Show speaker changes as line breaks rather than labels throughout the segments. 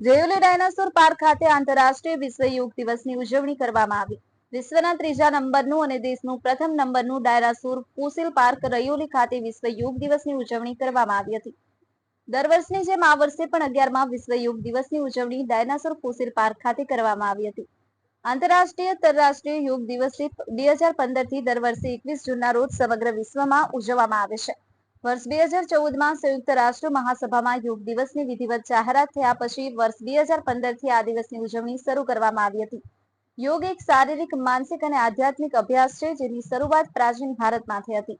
રેયોલી dinosaur park ખાતે આંતરરાષ્ટ્રીય વિશ્વ યોગ દિવસની ઉજવણી કરવામાં આવી. વિશ્વના ત્રીજા નંબરનું અને દેશનું પ્રથમ નંબરનું ડાયનાસોર ફોસિલ પાર્ક રયોલી ખાતે વિશ્વ યોગ દિવસની ઉજવણી કરવામાં આવી હતી. દર વર્ષની જેમ આ વર્ષે પણ 11મા વિશ્વ યોગ દિવસની ઉજવણી ડાયનાસોર ફોસિલ પાર્ક ખાતે કરવામાં આવી હતી. આંતરરાષ્ટ્રીય તરરાષ્ટ્રીય યોગ દિવસ 2015 થી દર વર્ષે 21 જૂનના રોજ સમગ્ર વિશ્વમાં ઉજવવામાં આવે છે. વર્ષ 2014માં સંયુક્ત રાષ્ટ્ર મહાસભામાં યોગ દિવસની વિધિવત જાહેરાત થયા પછી વર્ષ 2015 થી આ દિવસની ઉજવણી શરૂ કરવામાં આવી હતી. યોગ એક શારીરિક, માનસિક અને આધ્યાત્મિક અભ્યાસ છે જેની શરૂઆત પ્રાચીન ભારતમાં થઈ હતી.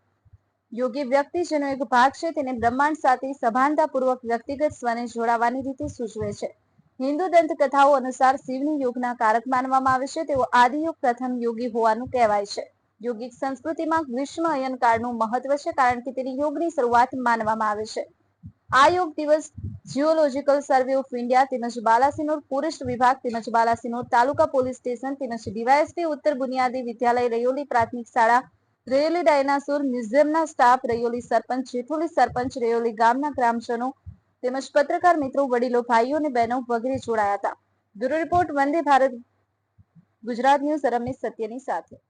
યોગી વ્યક્તિ જેનો એક ભાગ છે તેને બ્રહ્માંડ સાથે સભાનતાપૂર્વક વ્યક્તિગત સ્વને જોડાવાની રીતે સૂચવે છે. હિન્દુ દંતકથાઓ અનુસાર શિવની યોગના કારક માનવામાં આવે છે. તેઓ આદિયુગ પ્રથમ યોગી હોવાનું કહેવાય છે. યોગિક સંસ્કૃતિમાં ગ્રીષ્મ અયનકાળનું મહત્વ છે કારણ કે તેની યોગની શરૂઆત માનવામાં આવે છે. આ યોગ દિવસ જીઓલોજીકલ સર્વે ઓફ ઇન્ડિયા તેમજ બાલાસિનોર ફોરેસ્ટ વિભાગ તેમજ બાલાસિનોર તાલુકા પોલીસ સ્ટેશન તેમજ ડીવાયએસપી ઉત્તર બુનિયાદી વિદ્યાલય રયોલી પ્રાથમિક શાળા રયોલી ડાયનાસોર મ્યુઝિયમના સ્ટાફ રયોલી સરપંચ જેઠોલી સરપંચ રયોલી ગામના ગ્રામજનો તેમજ પત્રકાર મિત્રો વડીલો ભાઈઓ અને બહેનો વગેરે જોડાયા હતા. Bureau report Vande Bharat Gujarat news Ramesh સત્યની સાથે.